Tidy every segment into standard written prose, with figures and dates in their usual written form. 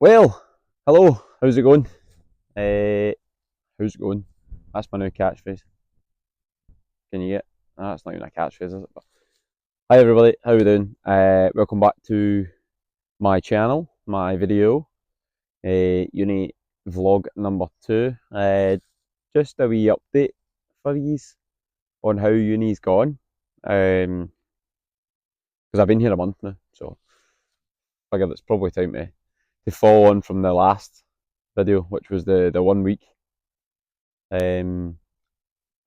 Well, hello, how's it going? Uh, how's it going? That's my new catchphrase. Can you get? No, that's not even a catchphrase, is it? But, hi everybody, how we doing? Welcome back to my channel, my video, uni vlog number 2. Just a wee update for yous on how uni's gone. Because I've been here a month now, so I figured it's probably time to follow on from the last video, which was the 1 week um,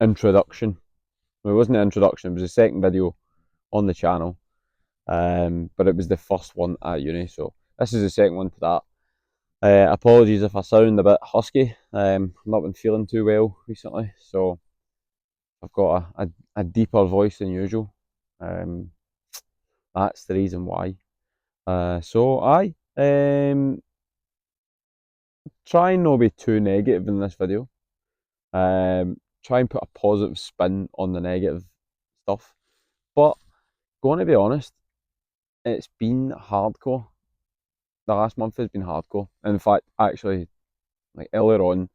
introduction. Well, it wasn't an introduction, it was the second video on the channel, but it was the first one at uni, so this is the second one to that. Apologies if I sound a bit husky. I've not been feeling too well recently, so I've got a deeper voice than usual. Um, that's the reason why. Try and not be too negative in this video. Try and put a positive spin on the negative stuff. But going to be honest, it's been hardcore. The last month has been hardcore. In fact, actually, like earlier on,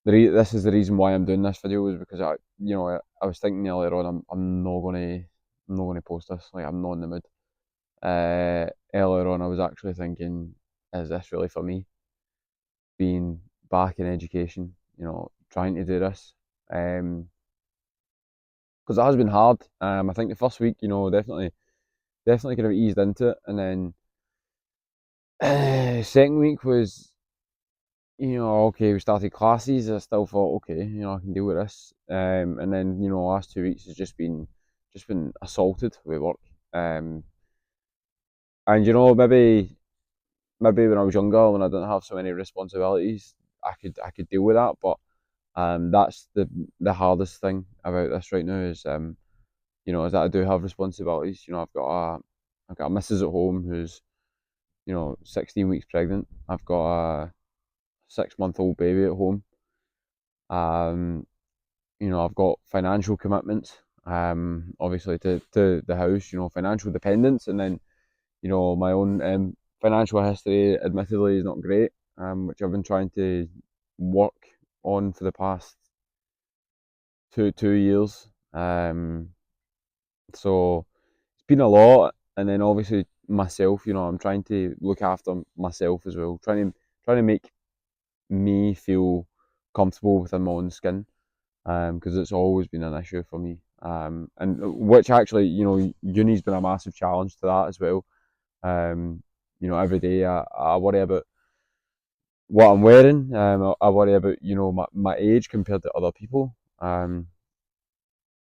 this is the reason why I'm doing this video was because I was thinking earlier on I'm not gonna post this. Like I'm not in the mood. Earlier on, I was actually thinking, is this really for me? Being back in education, trying to do this, because it has been hard. I think the first week, definitely kind of eased into it, and then second week was, okay, we started classes. I still thought, okay, I can deal with this. And then, last 2 weeks has just been assaulted with work. And maybe when I was younger, when I didn't have so many responsibilities, I could deal with that. But that's the hardest thing about this right now is that I do have responsibilities. I've got a missus at home who's 16 weeks pregnant. I've got a 6-month-old baby at home. Um, I've got financial commitments, obviously to the house, financial dependence, and then, my own financial history, admittedly, is not great, which I've been trying to work on for the past two years. So it's been a lot, and then obviously myself, I'm trying to look after myself as well, trying to make me feel comfortable within my own skin, because it's always been an issue for me. And which actually, uni's been a massive challenge to that as well. Every day I worry about what I'm wearing. I worry about, my age compared to other people.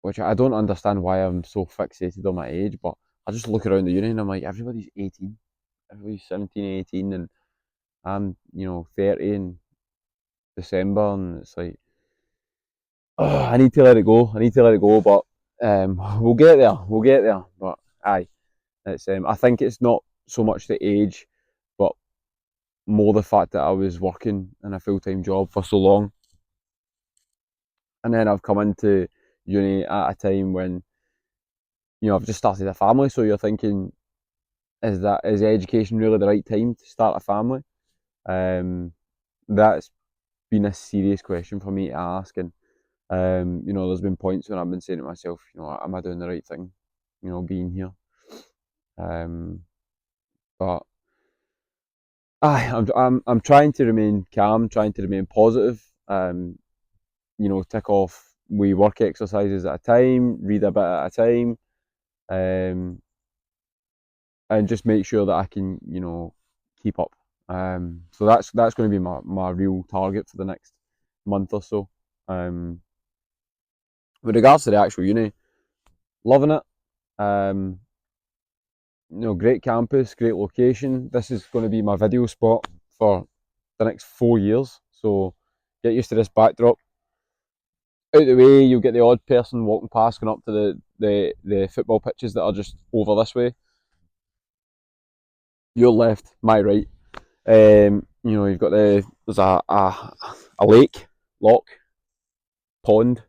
Which I don't understand why I'm so fixated on my age, but I just look around the uni and I'm like, everybody's 18, everybody's 17, 18, and I'm, 30 in December, and it's like, I need to let it go. I need to let it go, but we'll get there. We'll get there. But aye, it's I think it's not so much the age, but more the fact that I was working in a full-time job for so long, and then I've come into uni at a time when I've just started a family. So you're thinking, is education really the right time to start a family? That's been a serious question for me to ask, and there's been points when I've been saying to myself, am I doing the right thing? Being here. Um, but I'm trying to remain calm, trying to remain positive. Tick off we work exercises at a time, read a bit at a time, um, and just make sure that I can, keep up. So that's going to be my real target for the next month or so. With regards to the actual uni, loving it. Um, great campus, great location. This is going to be my video spot for the next 4 years. So get used to this backdrop. Out the way, you'll get the odd person walking past, going up to the football pitches that are just over this way. Your left, my right. You've got there's a lake, loch, pond.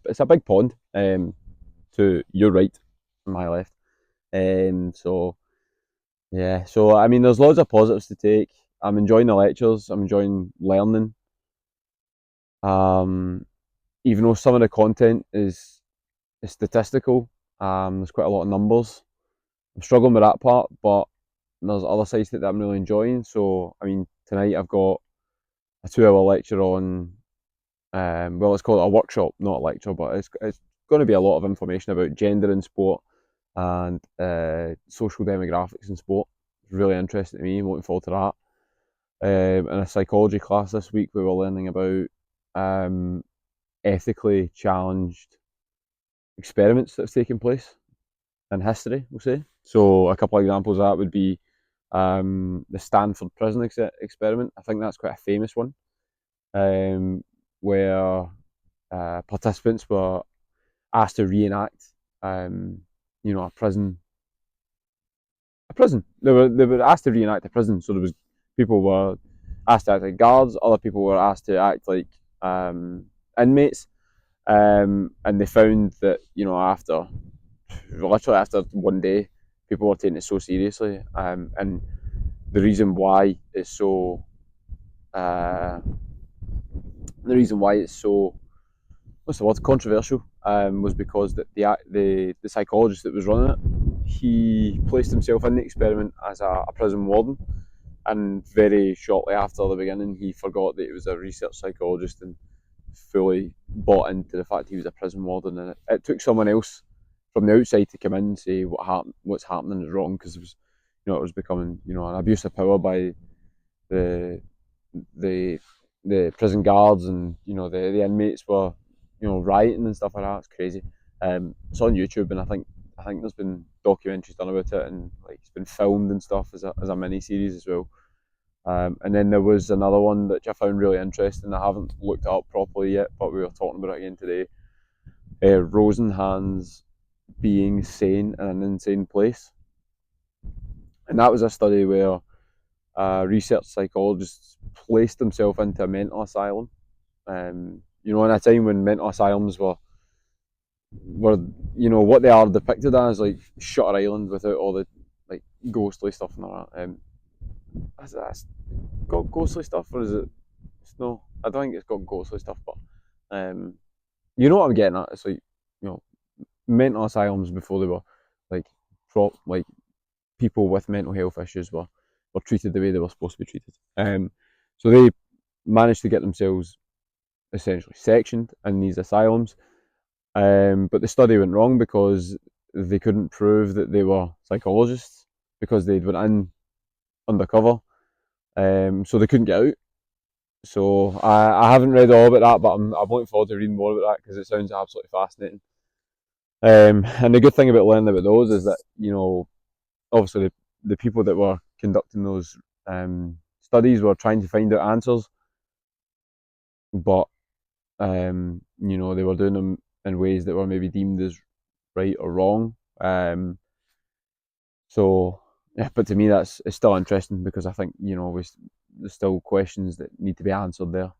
It's a big pond. To your right, and my left. So Yeah, so I mean, there's loads of positives to take. I'm enjoying the lectures. I'm enjoying learning. Um, Even though some of the content is statistical, there's quite a lot of numbers. I'm struggling with that part, but there's other sides to it that I'm really enjoying. So, I mean, tonight I've got a 2 hour lecture on, well, let's call it a workshop, not a lecture, but it's going to be a lot of information about gender in sport and social demographics in sport. It's really interesting to me. I'm looking forward to that. In a psychology class this week, we were learning about um, ethically challenged experiments that have taken place in history, we'll say. So a couple of examples of that would be the Stanford prison experiment. I think that's quite a famous one, where participants were asked to reenact, a prison. A prison. They were asked to reenact a prison. So there was people were asked to act like guards. Other people were asked to act like inmates. And they found that after literally after one day, people were taking it so seriously, and the reason why it's so uh, the reason why it's so what's the word controversial was because that the psychologist that was running it, he placed himself in the experiment as a prison warden, and very shortly after the beginning, he forgot that he was a research psychologist and fully bought into the fact he was a prison warden, and it took someone else from the outside to come in and say what's happening is wrong, because it was becoming an abuse of power by the the the prison guards, and the inmates were rioting and stuff like that. It's crazy. It's on YouTube, and I think there's been documentaries done about it, and like it's been filmed and stuff as a mini series as well. And then there was another one that I found really interesting. I haven't looked it up properly yet, but we were talking about it again today. Rosenhan's being sane in an insane place, and that was a study where research psychologists placed himself into a mental asylum. In a time when mental asylums were what they are depicted as, like Shutter Island without all the like ghostly stuff and all that. That's got ghostly stuff, or is it? No, I don't think it's got ghostly stuff, but you know what I'm getting at. It's like mental asylums before they were like like people with mental health issues were treated the way they were supposed to be treated. So they managed to get themselves essentially sectioned in these asylums, but the study went wrong because they couldn't prove that they were psychologists because they'd went in undercover, so they couldn't get out. So I haven't read all about that, but I'm looking forward to reading more about that because it sounds absolutely fascinating. And the good thing about learning about those is that obviously the people that were conducting those studies were trying to find out answers, but they were doing them in ways that were maybe deemed as right or wrong. So yeah, but to me it's still interesting because I think there's still questions that need to be answered there.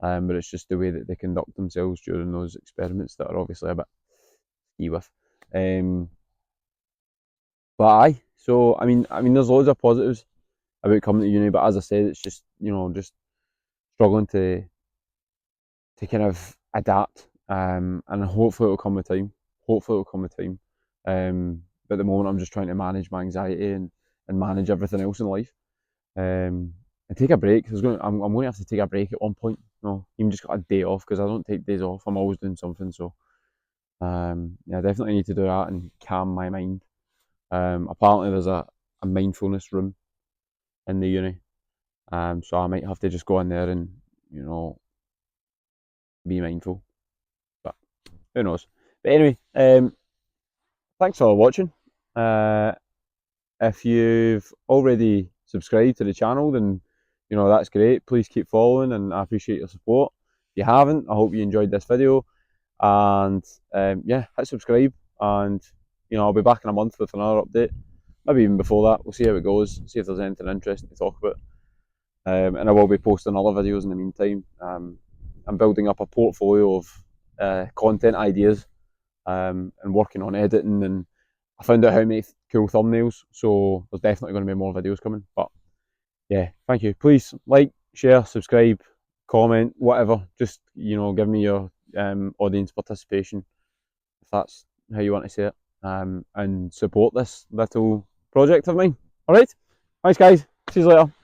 But it's just the way that they conduct themselves during those experiments that are obviously a bit ski with. But aye, so I mean, there's loads of positives about coming to uni, but as I said, it's just just struggling to kind of adapt, and hopefully it'll come with time. Hopefully it'll come with time. But at the moment, I'm just trying to manage my anxiety and manage everything else in life. And take a break. I'm going to have to take a break at one point. No, even just got a day off because I don't take days off. I'm always doing something. So yeah, I definitely need to do that and calm my mind. Apparently there's a mindfulness room in the uni. So I might have to just go in there and be mindful. But who knows? But anyway, thanks for watching. If you've already subscribed to the channel, then that's great. Please keep following, and I appreciate your support. If you haven't, I hope you enjoyed this video, and yeah, hit subscribe, and I'll be back in a month with another update. Maybe even before that. We'll see how it goes. See if there's anything interesting to talk about. And I will be posting other videos in the meantime. I'm building up a portfolio of content ideas, and working on editing and a found out how to make cool thumbnails, so there's definitely going to be more videos coming. But yeah, thank you. Please like, share, subscribe, comment, whatever. Just, give me your audience participation, if that's how you want to say it, and support this little project of mine. All right, thanks guys. See you later.